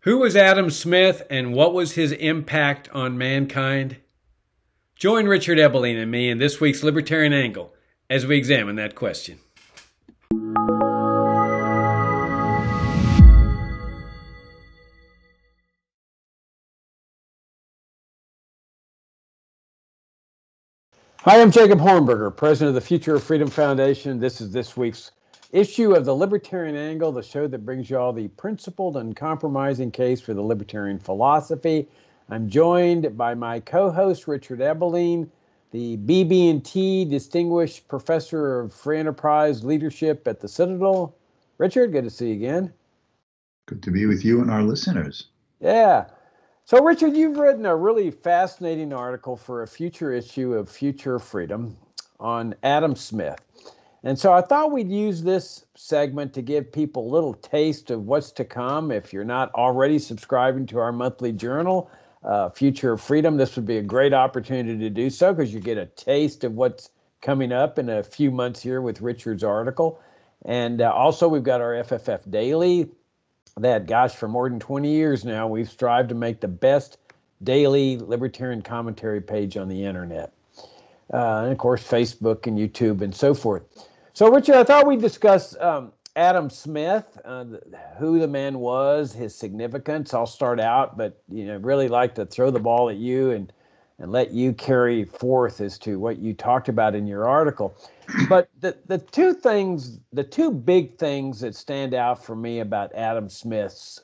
Who was Adam Smith and what was his impact on mankind? Join Richard Ebeling and me in this week's Libertarian Angle as we examine that question. Hi, I'm Jacob Hornberger, president of the Future of Freedom Foundation. This is this week's issue of the Libertarian Angle, the show that brings you all the principled and compromising case for the libertarian philosophy. I'm joined by my co-host, Richard Ebeling, the BB&T Distinguished Professor of Free Enterprise Leadership at the Citadel. Richard, good to see you again. Good to be with you and our listeners. Yeah. So, Richard, you've written a really fascinating article for a future issue of Future Freedom on Adam Smith. And so I thought we'd use this segment to give people a little taste of what's to come. If you're not already subscribing to our monthly journal, Future of Freedom, this would be a great opportunity to do so because you get a taste of what's coming up in a few months here with Richard's article. And also we've got our FFF Daily that, gosh, for more than 20 years now, we've strived to make the best daily libertarian commentary page on the internet. And of course, Facebook and YouTube and so forth. So, Richard, I thought we'd discuss Adam Smith, who the man was, his significance. I'll start out, but really like to throw the ball at you and let you carry forth as to what you talked about in your article. But the two big things that stand out for me about Adam Smith's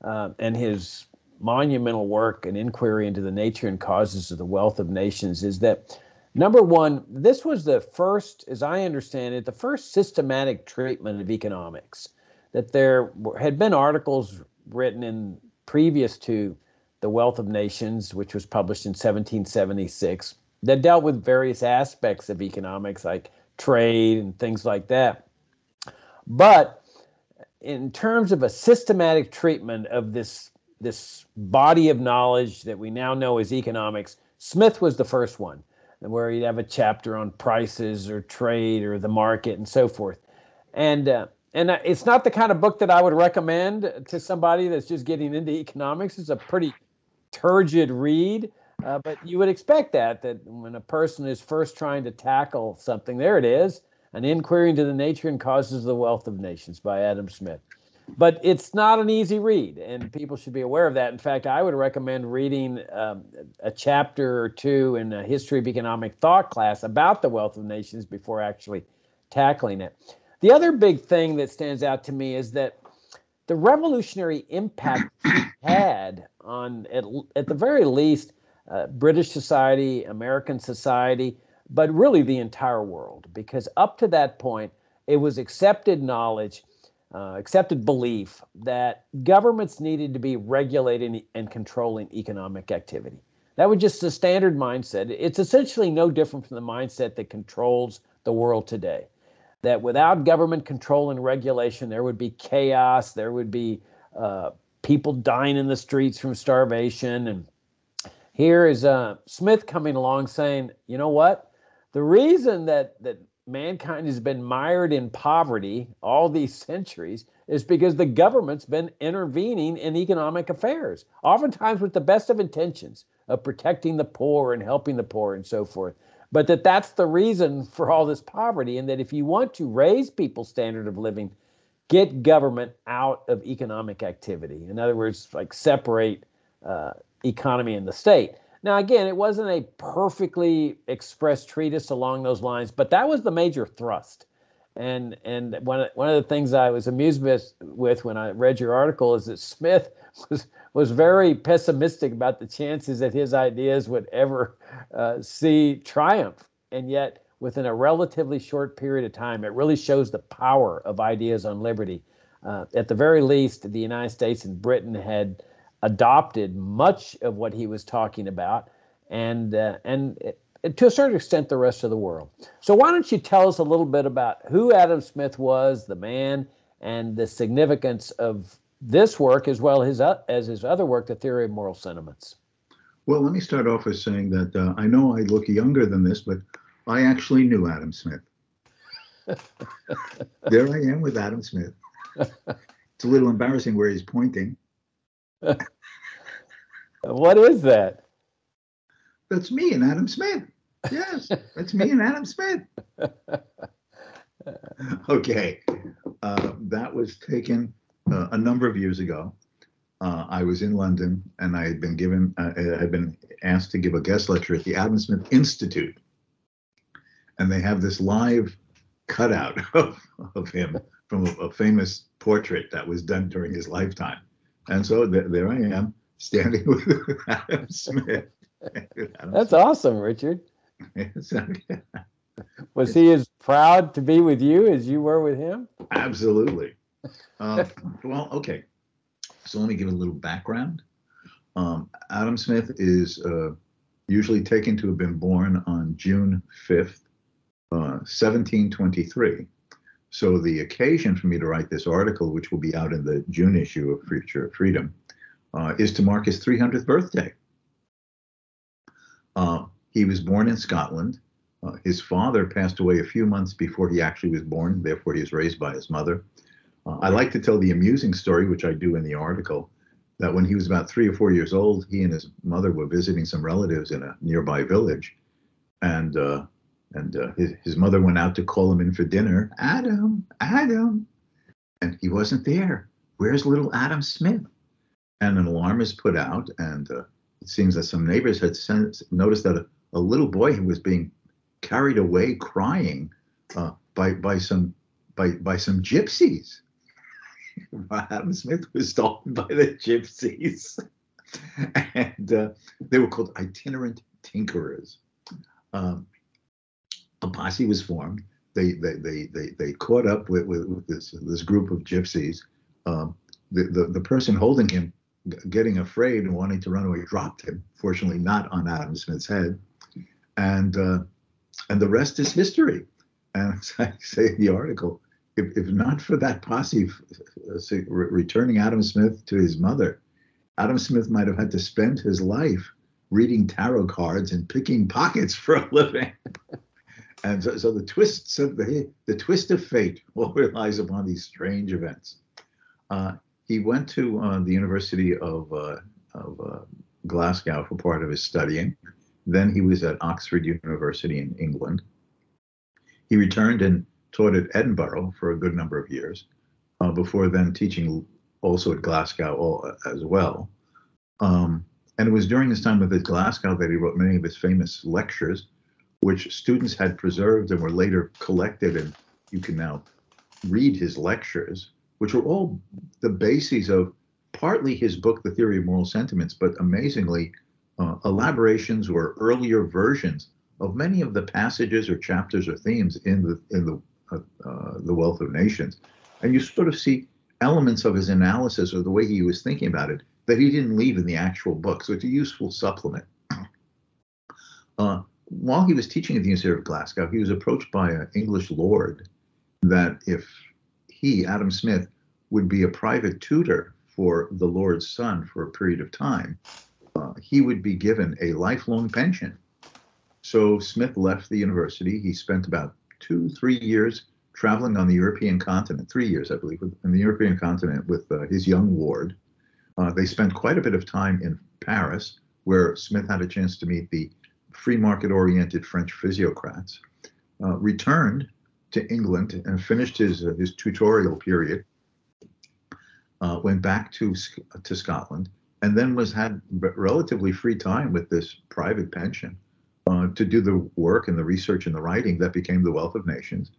and his monumental work and inquiry into the nature and causes of the wealth of nations is that, number one, this was the first, as I understand it, the first systematic treatment of economics. That there had been articles written in previous to The Wealth of Nations, which was published in 1776, that dealt with various aspects of economics like trade and things like that. But in terms of a systematic treatment of this body of knowledge that we now know as economics, Smith was the first one, where he'd have a chapter on prices or trade or the market and so forth. And it's not the kind of book that I would recommend to somebody that's just getting into economics. It's a pretty turgid read, but you would expect that when a person is first trying to tackle something, there it is, An Inquiry into the Nature and Causes of the Wealth of Nations by Adam Smith. But it's not an easy read, and people should be aware of that. In fact, I would recommend reading a chapter or two in a history of economic thought class about the Wealth of Nations before actually tackling it. The other big thing that stands out to me is that the revolutionary impact he had on, at the very least, British society, American society, but really the entire world. Because up to that point, it was accepted knowledge, accepted belief that governments needed to be regulating and controlling economic activity. That was just a standard mindset. It's essentially no different from the mindset that controls the world today. That without government control and regulation, there would be chaos, there would be people dying in the streets from starvation. And here is Smith coming along saying, you know what? The reason that mankind has been mired in poverty all these centuries is because the government's been intervening in economic affairs, oftentimes with the best of intentions of protecting the poor and helping the poor and so forth. But that's the reason for all this poverty, and that if you want to raise people's standard of living, get government out of economic activity. In other words, like separate economy and the state. Now, again, it wasn't a perfectly expressed treatise along those lines, but that was the major thrust. And one of the things I was amused with when I read your article is that Smith was very pessimistic about the chances that his ideas would ever see triumph. And yet, within a relatively short period of time, it really shows the power of ideas on liberty. At the very least, the United States and Britain had adopted much of what he was talking about, and to a certain extent, the rest of the world. So why don't you tell us a little bit about who Adam Smith was, the man, and the significance of this work as well as his other work, The Theory of Moral Sentiments. Well, let me start off with saying that I know I look younger than this, but I actually knew Adam Smith. There I am with Adam Smith. It's a little embarrassing where he's pointing. What is that? That's me and Adam Smith. Yes, that's me and Adam Smith. Okay, that was taken a number of years ago. I was in London, and I had been asked to give a guest lecture at the Adam Smith Institute, and they have this live cutout of him from a famous portrait that was done during his lifetime. And so there I am standing with Adam Smith. That's awesome, Richard. So, Was he as proud to be with you as you were with him? absolutely. Well, okay. So let me give a little background. Adam Smith is usually taken to have been born on June 5th, 1723. So the occasion for me to write this article, which will be out in the June issue of Future of Freedom, is to mark his 300th birthday. He was born in Scotland. His father passed away a few months before he actually was born, therefore he was raised by his mother. I like to tell the amusing story, which I do in the article, that when he was about 3 or 4 years old, he and his mother were visiting some relatives in a nearby village, and his mother went out to call him in for dinner. Adam, Adam, and he wasn't there. Where's little Adam Smith? And an alarm is put out, and it seems that some neighbors had noticed that a little boy was being carried away crying by some gypsies. Adam Smith was stolen by the gypsies, and they were called itinerant tinkerers. A posse was formed. They caught up with this group of gypsies. The person holding him, getting afraid and wanting to run away, dropped him. Fortunately, not on Adam Smith's head, and the rest is history. And as I say in the article, if not for that posse returning Adam Smith to his mother, Adam Smith might have had to spend his life reading tarot cards and picking pockets for a living. And so the twist of fate all relies upon these strange events. He went to the University of Glasgow for part of his studying. Then he was at Oxford University in England. He returned and taught at Edinburgh for a good number of years, before then teaching also at Glasgow as well. And it was during his time at Glasgow that he wrote many of his famous lectures, which students had preserved and were later collected, and you can now read his lectures, which were all the bases of partly his book, The Theory of Moral Sentiments, but amazingly, elaborations or earlier versions of many of the passages or chapters or themes in the Wealth of Nations. And you sort of see elements of his analysis or the way he was thinking about it that he didn't leave in the actual book. So it's a useful supplement. While he was teaching at the University of Glasgow, he was approached by an English lord that if he, Adam Smith, would be a private tutor for the Lord's son for a period of time, he would be given a lifelong pension. So Smith left the university. He spent about 2-3 years traveling on the European continent, 3 years, I believe, in the European continent with his young ward. They spent quite a bit of time in Paris, where Smith had a chance to meet the free market-oriented French physiocrats, returned to England and finished his tutorial period, went back to Scotland, and then had relatively free time with this private pension to do the work and the research and the writing that became The Wealth of Nations,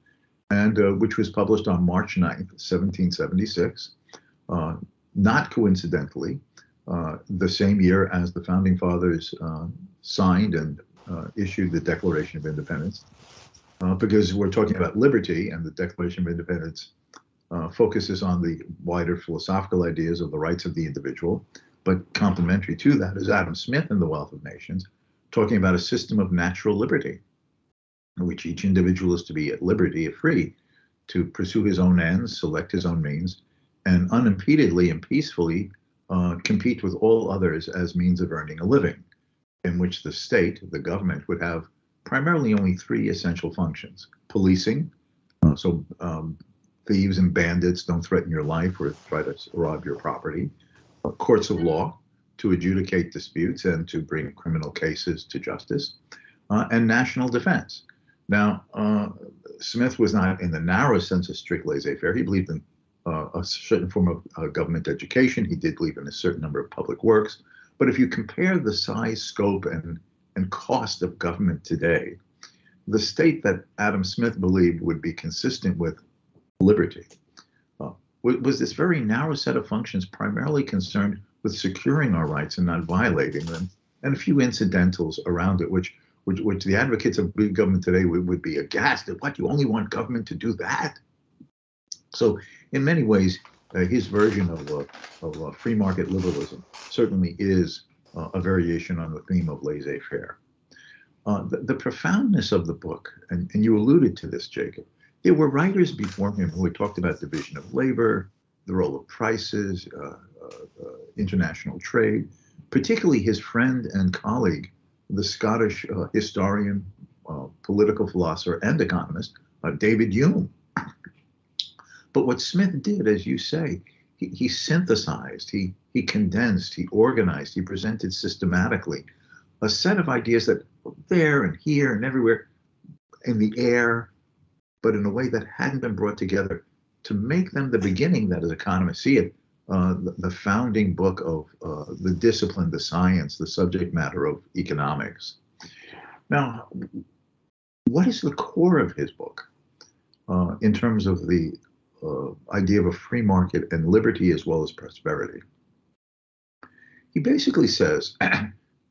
and which was published on March 9th, 1776, not coincidentally, the same year as the Founding Fathers signed and issued the Declaration of Independence, because we're talking about liberty, and the Declaration of Independence focuses on the wider philosophical ideas of the rights of the individual. But complementary to that is Adam Smith in The Wealth of Nations, talking about a system of natural liberty, in which each individual is to be at liberty, free to pursue his own ends, select his own means, and unimpededly and peacefully compete with all others as means of earning a living, in which the state, the government, would have primarily only 3 essential functions: policing, thieves and bandits don't threaten your life or try to rob your property; courts of law to adjudicate disputes and to bring criminal cases to justice, and national defense. Now, Smith was not in the narrow sense of strict laissez-faire. He believed in a certain form of government education. He did believe in a certain number of public works. But if you compare the size, scope, and cost of government today, the state that Adam Smith believed would be consistent with liberty was this very narrow set of functions, primarily concerned with securing our rights and not violating them, and a few incidentals around it, which the advocates of big government today would be aghast at. What, you only want government to do that? So in many ways, his version of free market liberalism certainly is a variation on the theme of laissez-faire. The profoundness of the book, and you alluded to this, Jacob, there were writers before him who had talked about division of labor, the role of prices, international trade, particularly his friend and colleague, the Scottish historian, political philosopher, and economist, David Hume. But what Smith did, as you say, he synthesized, he condensed, he organized, he presented systematically a set of ideas that were there and here and everywhere in the air, but in a way that hadn't been brought together to make them the beginning that, as economists see it, the founding book of the discipline, the science, the subject matter of economics. Now, what is the core of his book in terms of the idea of a free market and liberty as well as prosperity? He basically says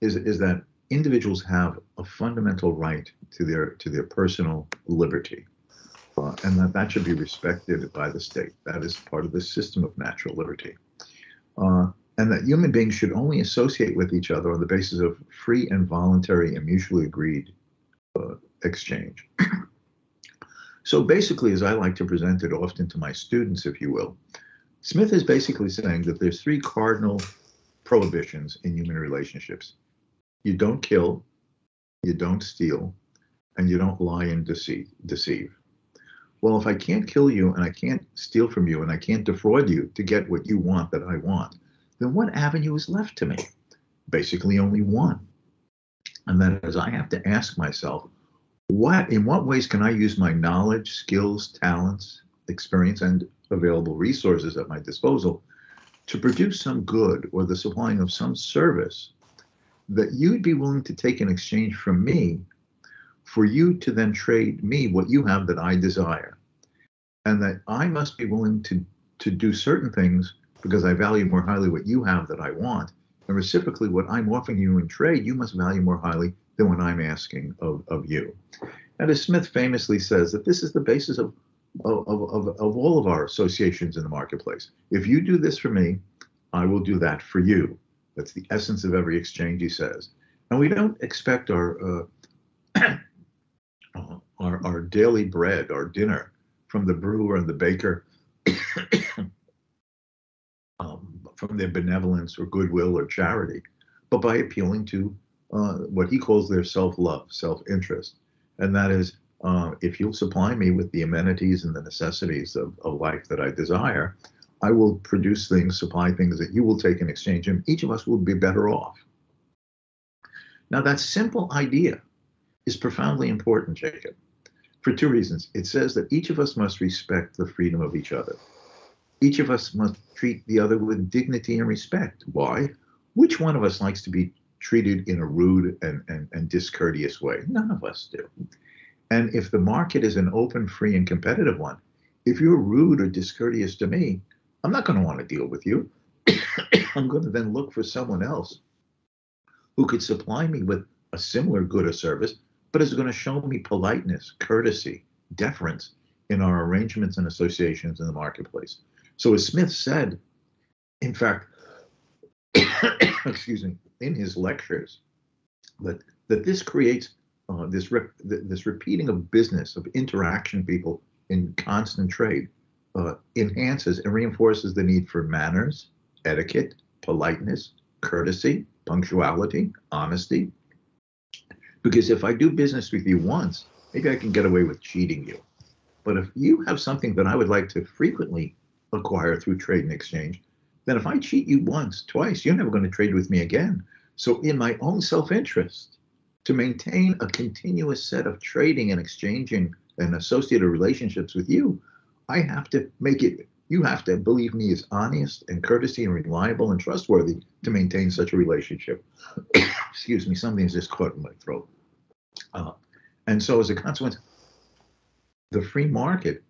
is that individuals have a fundamental right to their personal liberty, and that should be respected by the state. That is part of the system of natural liberty, and that human beings should only associate with each other on the basis of free and voluntary and mutually agreed exchange. So basically, as I like to present it often to my students, if you will, Smith is basically saying that there's three cardinal prohibitions in human relationships. You don't kill, you don't steal, and you don't lie and deceive. Well, if I can't kill you and I can't steal from you and I can't defraud you to get what you want that I want, then what avenue is left to me? Basically only one. And that is, I have to ask myself, in what ways can I use my knowledge, skills, talents, experience, and available resources at my disposal to produce some good or the supplying of some service that you'd be willing to take in exchange from me, for you to then trade me what you have that I desire, and that I must be willing to do certain things because I value more highly what you have that I want, and reciprocally what I'm offering you in trade, you must value more highly than what I'm asking of you. And as Smith famously says, that this is the basis of all of our associations in the marketplace. If you do this for me, I will do that for you. That's the essence of every exchange, he says. And we don't expect our daily bread, our dinner, from the brewer and the baker, from their benevolence or goodwill or charity, but by appealing to what he calls their self-love, self-interest. And that is, if you'll supply me with the amenities and the necessities of life that I desire, I will produce things, supply things that you will take in exchange, and each of us will be better off. Now, that simple idea is profoundly important, Jacob, for two reasons. It says that each of us must respect the freedom of each other. Each of us must treat the other with dignity and respect. Why? Which one of us likes to be treated in a rude and discourteous way? None of us do. And if the market is an open, free, and competitive one, if you're rude or discourteous to me, I'm not going to want to deal with you. I'm going to then look for someone else who could supply me with a similar good or service, but is going to show me politeness, courtesy, deference in our arrangements and associations in the marketplace. So as Smith said, in fact, excuse me, in his lectures, that this creates this repeating of business, of interaction people in constant trade, enhances and reinforces the need for manners, etiquette, politeness, courtesy, punctuality, honesty. Because if I do business with you once, maybe I can get away with cheating you. But if you have something that I would like to frequently acquire through trade and exchange, then if I cheat you once, twice, you're never going to trade with me again. So in my own self-interest, to maintain a continuous set of trading and exchanging and associated relationships with you, I have to make it, you have to believe me as honest and courteous and reliable and trustworthy to maintain such a relationship. Excuse me, something's just caught in my throat. And so as a consequence, the free market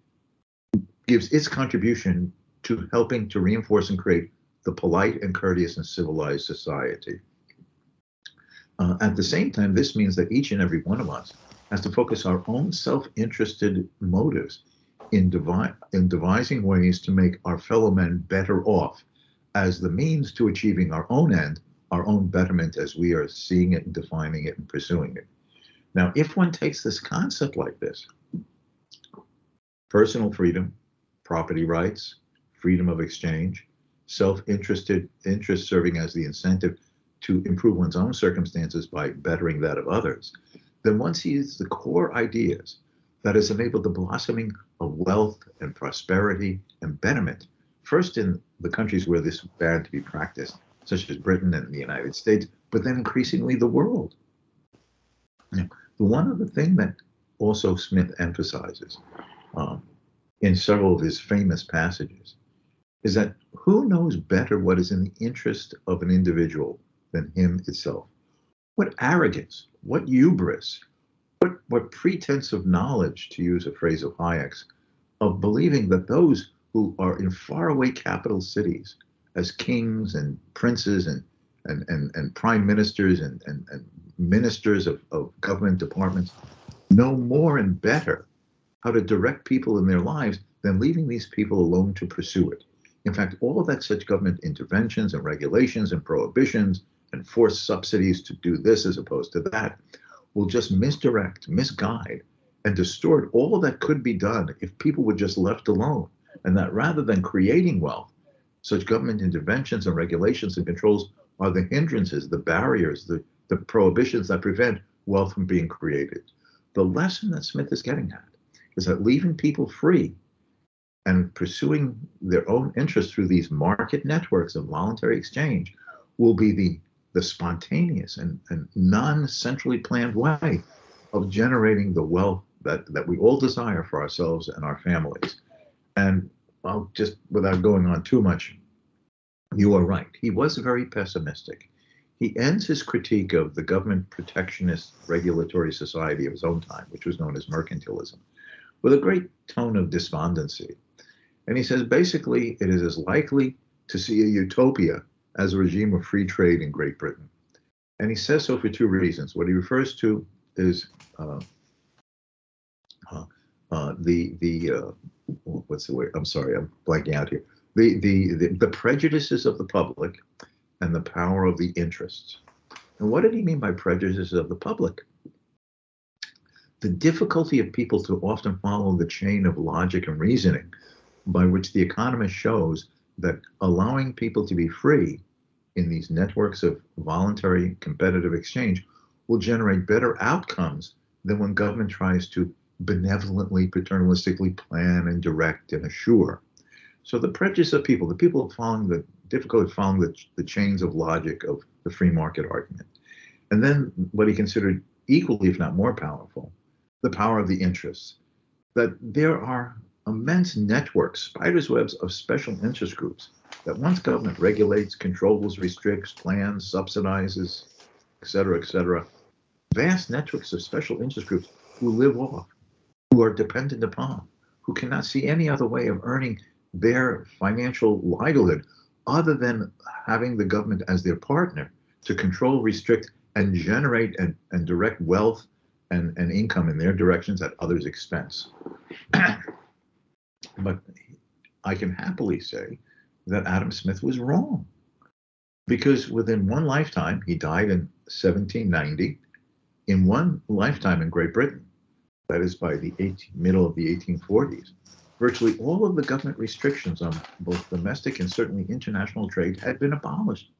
gives its contribution to helping to reinforce and create the polite and courteous and civilized society. At the same time, this means that each and every one of us has to focus our own self-interested motives in devising ways to make our fellow men better off as the means to achieving our own end, our own betterment as we are seeing it and defining it and pursuing it. Now, if one takes this concept like this, personal freedom, property rights, freedom of exchange, self-interested interest serving as the incentive to improve one's own circumstances by bettering that of others, then one sees the core ideas that has enabled the blossoming of wealth and prosperity and betterment, first in the countries where this began to be practiced, such as Britain and the United States, but then increasingly the world. Now, the one other thing that also Smith emphasizes in several of his famous passages is that who knows better what is in the interest of an individual than him itself? What arrogance, what hubris, what pretense of knowledge, to use a phrase of Hayek's, of believing that those who are in faraway capital cities as kings and princes and prime ministers and ministers of government departments know more and better how to direct people in their lives than leaving these people alone to pursue it. In fact, all of that such government interventions and regulations and prohibitions and forced subsidies to do this as opposed to that will just misdirect, misguide, and distort all that could be done if people were just left alone. And that rather than creating wealth, such government interventions and regulations and controls are the hindrances, the barriers, the prohibitions that prevent wealth from being created. The lesson that Smith is getting at is that leaving people free and pursuing their own interests through these market networks of voluntary exchange will be the spontaneous and non-centrally planned way of generating the wealth that we all desire for ourselves and our families. And well, just without going on too much, you are right. He was very pessimistic. He ends his critique of the government protectionist regulatory society of his own time, which was known as mercantilism, with a great tone of despondency. And he says, basically, it is as likely to see a utopia as a regime of free trade in Great Britain. And he says so for two reasons. What he refers to is what's the word? I'm sorry, I'm blanking out here. The prejudices of the public and the power of the interests. And what did he mean by prejudices of the public? The difficulty of people to often follow the chain of logic and reasoning by which the economist shows that allowing people to be free in these networks of voluntary competitive exchange will generate better outcomes than when government tries to benevolently, paternalistically plan and direct and assure. So the prejudice of people, the people following the difficulty following the chains of logic of the free market argument. And then what he considered equally, if not more powerful, the power of the interests. That there are immense networks, spiders' webs of special interest groups that once government regulates, controls, restricts, plans, subsidizes, et cetera, vast networks of special interest groups who live off, who are dependent upon, who cannot see any other way of earning their financial livelihood other than having the government as their partner to control, restrict, and generate and direct wealth and income in their directions at others' expense. But I can happily say that Adam Smith was wrong, because within one lifetime, he died in 1790, in one lifetime in Great Britain, that is by the middle of the 1840s, virtually all of the government restrictions on both domestic and certainly international trade had been abolished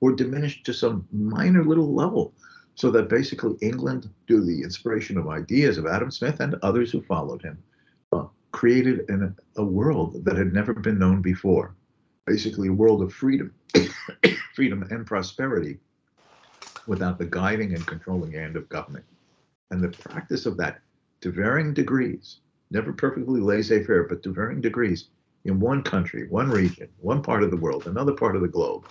or diminished to some minor little level, so that basically England, through the inspiration of ideas of Adam Smith and others who followed him, created a world that had never been known before. basically a world of freedom, freedom and prosperity without the guiding and controlling hand of government. And the practice of that to varying degrees, never perfectly laissez-faire, but to varying degrees in one country, one region, one part of the world, another part of the globe,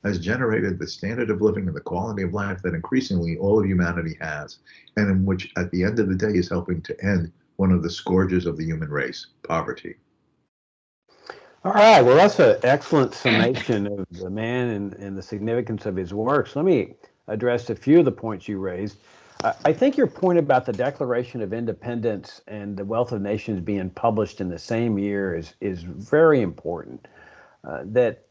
has generated the standard of living and the quality of life that increasingly all of humanity has, and in which, at the end of the day, is helping to end one of the scourges of the human race, poverty. All right. Well, that's an excellent summation of the man and the significance of his works. Let me address a few of the points you raised. I think your point about the Declaration of Independence and the Wealth of Nations being published in the same year is very important. That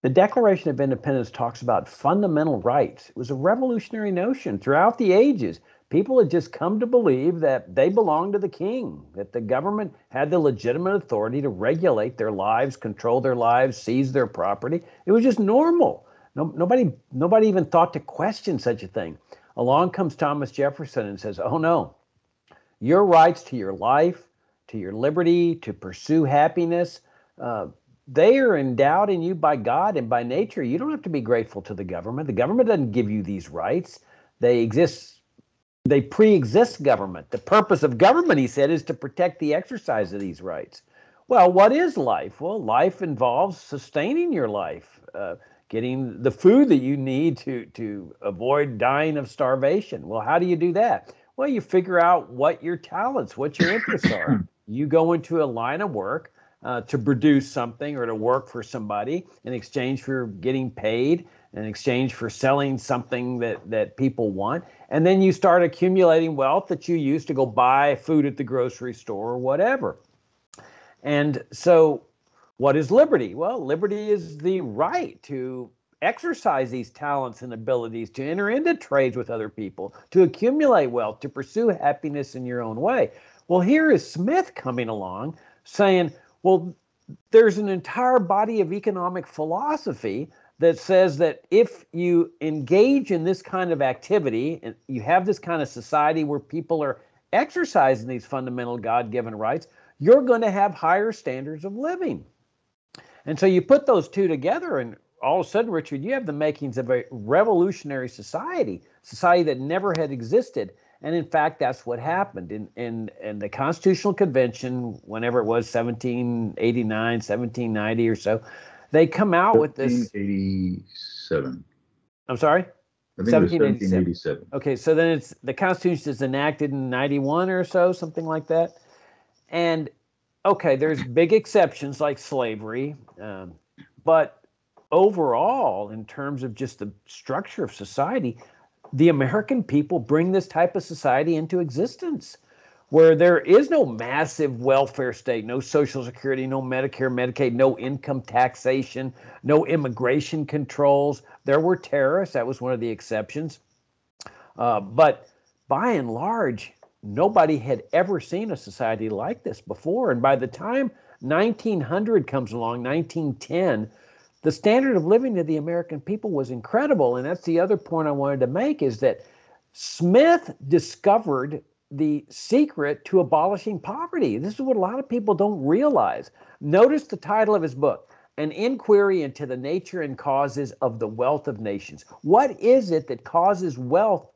the Declaration of Independence talks about fundamental rights. It was a revolutionary notion throughout the ages. People had just come to believe that they belonged to the king, that the government had the legitimate authority to regulate their lives, control their lives, seize their property. It was just normal. Nobody even thought to question such a thing. Along comes Thomas Jefferson and says, oh no, your rights to your life, to your liberty, to pursue happiness, uh, they are endowed in you by God and by nature. You don't have to be grateful to the government. The government doesn't give you these rights. They exist, they pre-exist government. The purpose of government, he said, is to protect the exercise of these rights. Well, what is life? Well, life involves sustaining your life, getting the food that you need to avoid dying of starvation. Well, how do you do that? Well, you figure out what your talents, what your interests are. You go into a line of work to produce something or to work for somebody in exchange for getting paid, in exchange for selling something that people want. And then you start accumulating wealth that you use to go buy food at the grocery store or whatever. And so, what is liberty? Well, liberty is the right to exercise these talents and abilities, to enter into trades with other people, to accumulate wealth, to pursue happiness in your own way. Well, here is Smith coming along saying, well, there's an entire body of economic philosophy that says that if you engage in this kind of activity and you have this kind of society where people are exercising these fundamental God-given rights, you're going to have higher standards of living. And so you put those two together, and all of a sudden, Richard, you have the makings of a revolutionary society that never had existed. And in fact, that's what happened in the Constitutional Convention, whenever it was 1789, 1790 or so. They come out with this. 1787. I'm sorry? I think it was 1787. 1787. Okay, so then it's the Constitution is enacted in 91 or so, something like that. And okay, there's big exceptions like slavery, but overall, in terms of just the structure of society, the American people bring this type of society into existence where there is no massive welfare state, no Social Security, no Medicare, Medicaid, no income taxation, no immigration controls. There were tariffs, that was one of the exceptions. But by and large, nobody had ever seen a society like this before. And by the time 1900 comes along, 1910, the standard of living of the American people was incredible. And that's the other point I wanted to make is that Smith discovered the secret to abolishing poverty. This is what a lot of people don't realize. Notice the title of his book, An Inquiry into the Nature and Causes of the Wealth of Nations. What is it that causes wealth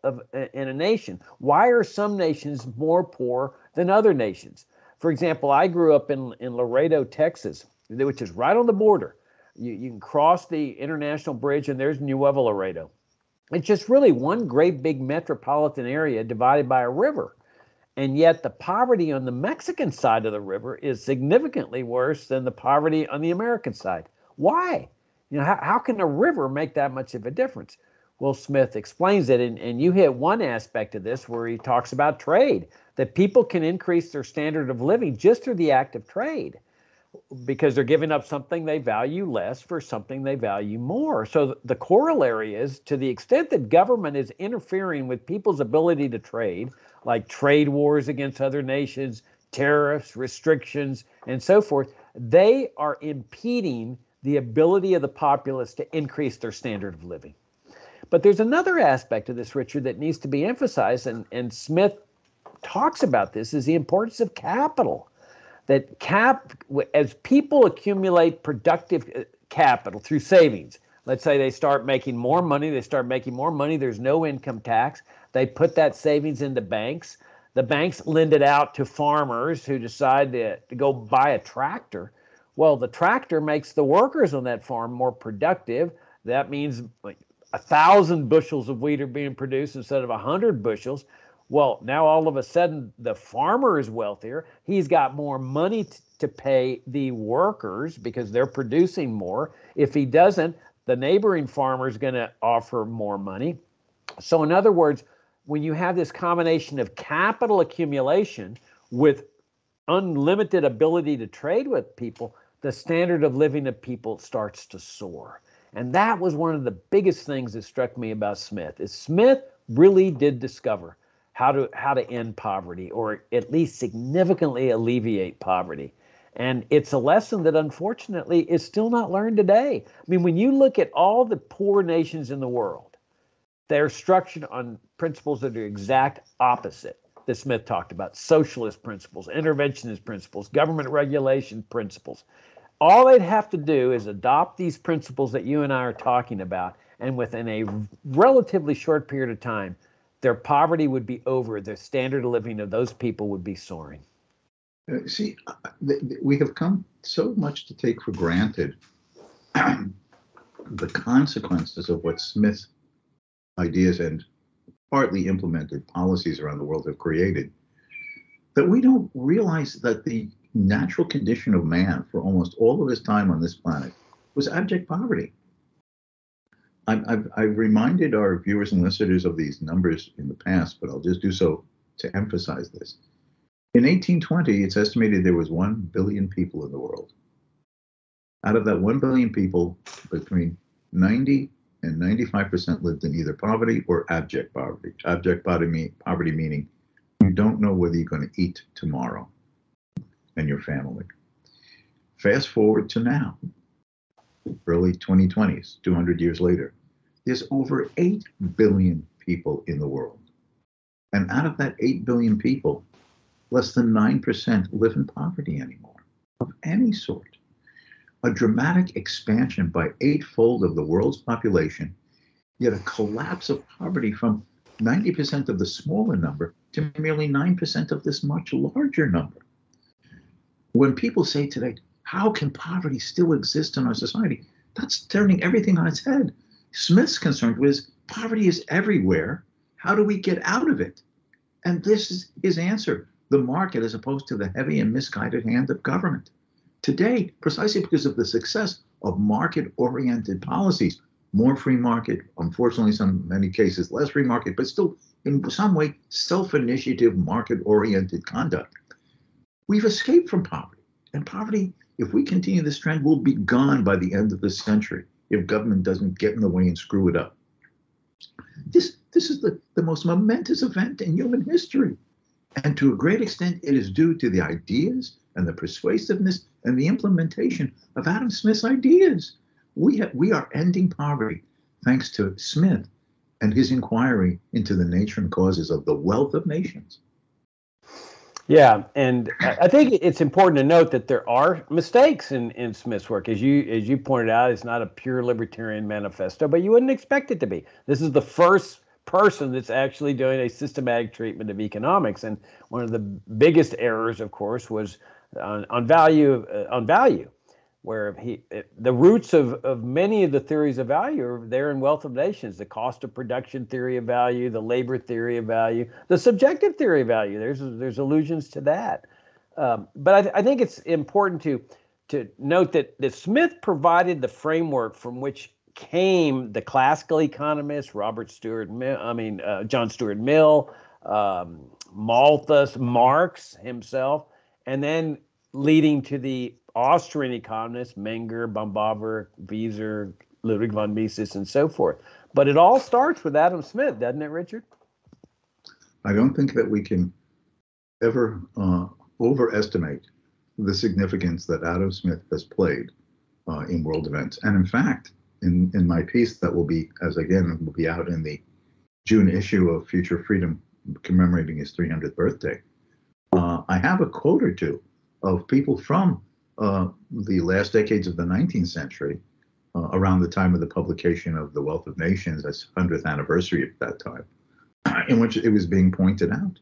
in a nation? Why are some nations more poor than other nations? For example, I grew up in Laredo, Texas, which is right on the border. You can cross the international bridge and there's Nuevo Laredo. It's just really one great big metropolitan area divided by a river. And yet the poverty on the Mexican side of the river is significantly worse than the poverty on the American side. Why? You know, how can a river make that much of a difference? Will Smith explains it, and you hit one aspect of this where he talks about trade, that people can increase their standard of living just through the act of trade because they're giving up something they value less for something they value more. So the corollary is, to the extent that government is interfering with people's ability to trade, like trade wars against other nations, tariffs, restrictions, and so forth, they are impeding the ability of the populace to increase their standard of living. But there's another aspect of this, Richard, that needs to be emphasized, and Smith talks about this, is the importance of capital. that as people accumulate productive capital through savings, let's say they start making more money, there's no income tax, they put that savings into banks, the banks lend it out to farmers who decide to go buy a tractor. Well, the tractor makes the workers on that farm more productive. That means like 1,000 bushels of wheat are being produced instead of 100 bushels. Well, now all of a sudden the farmer is wealthier. He's got more money to pay the workers because they're producing more. If he doesn't, the neighboring farmer is going to offer more money. So in other words, when you have this combination of capital accumulation with unlimited ability to trade with people, the standard of living of people starts to soar. And that was one of the biggest things that struck me about Smith, is Smith really did discover how to end poverty, or at least significantly alleviate poverty. And it's a lesson that unfortunately is still not learned today. I mean, when you look at all the poor nations in the world, they're structured on principles that are exact opposite that Smith talked about: socialist principles, interventionist principles, government regulation principles. All they'd have to do is adopt these principles that you and I are talking about, and within a relatively short period of time, their poverty would be over. The standard of living of those people would be soaring. See, we have come so much to take for granted the consequences of what Smith's ideas and partly implemented policies around the world have created, that we don't realize that the natural condition of man for almost all of his time on this planet was abject poverty. I've reminded our viewers and listeners of these numbers in the past, but I'll just do so to emphasize this. In 1820, it's estimated there was 1 billion people in the world. Out of that 1 billion people, between 90 and 95% lived in either poverty or abject poverty. Abject poverty meaning you don't know whether you're going to eat tomorrow and your family. Fast forward to now, early 2020s, 200 years later, there's over 8 billion people in the world. And out of that 8 billion people, less than 9% live in poverty anymore, of any sort. A dramatic expansion by 8-fold of the world's population, yet a collapse of poverty from 90% of the smaller number to merely 9% of this much larger number. When people say today, how can poverty still exist in our society? That's turning everything on its head. Smith's concern was poverty is everywhere. How do we get out of it? And this is his answer: the market, as opposed to the heavy and misguided hand of government. Today, precisely because of the success of market-oriented policies, more free market, unfortunately, in many cases, less free market, but still in some way, self-initiative, market-oriented conduct, we've escaped from poverty. And poverty, if we continue this trend, will be gone by the end of this century if government doesn't get in the way and screw it up. This is the most momentous event in human history. And to a great extent, it is due to the ideas and the persuasiveness and the implementation of Adam Smith's ideas. We are ending poverty thanks to Smith and his inquiry into the nature and causes of the wealth of nations. Yeah, and I think it's important to note that there are mistakes in Smith's work. As you pointed out, it's not a pure libertarian manifesto, but you wouldn't expect it to be. This is the first person that's actually doing a systematic treatment of economics, and one of the biggest errors, of course, was on value, where the roots of many of the theories of value are there in Wealth of Nations: the cost of production theory of value, the labor theory of value, the subjective theory of value. There's allusions to that. But I think it's important to note that Smith provided the framework from which came the classical economists, John Stuart Mill, Malthus, Marx himself, and then leading to the Austrian economists, Menger, Baumgartner, Wieser, Ludwig von Mises, and so forth. But it all starts with Adam Smith, doesn't it, Richard? I don't think that we can ever overestimate the significance that Adam Smith has played in world events. And in fact, in my piece that will be out in the June issue of Future Freedom, commemorating his 300th birthday, I have a quote or two of people from the last decades of the 19th century, around the time of the publication of The Wealth of Nations, that's 100th anniversary at that time, in which it was being pointed out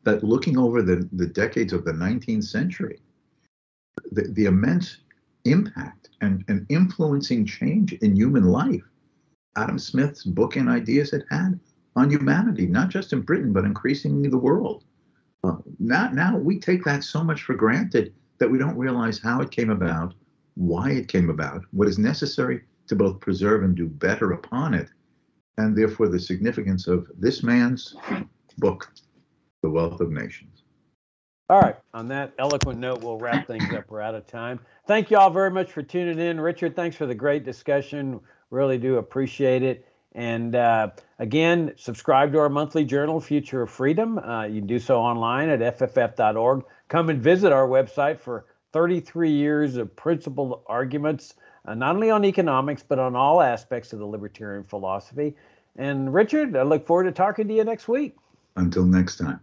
that looking over the decades of the 19th century, the immense impact and influencing change in human life Adam Smith's book and ideas had on humanity, not just in Britain, but increasingly the world. Now we take that so much for granted that we don't realize how it came about, why it came about, what is necessary to both preserve and do better upon it, and therefore the significance of this man's book, The Wealth of Nations. All right. On that eloquent note, we'll wrap things up. We're out of time. Thank you all very much for tuning in. Richard, thanks for the great discussion. Really do appreciate it. And again, subscribe to our monthly journal, Future of Freedom. You can do so online at fff.org. Come and visit our website for 33 years of principled arguments, not only on economics, but on all aspects of the libertarian philosophy. And Richard, I look forward to talking to you next week. Until next time.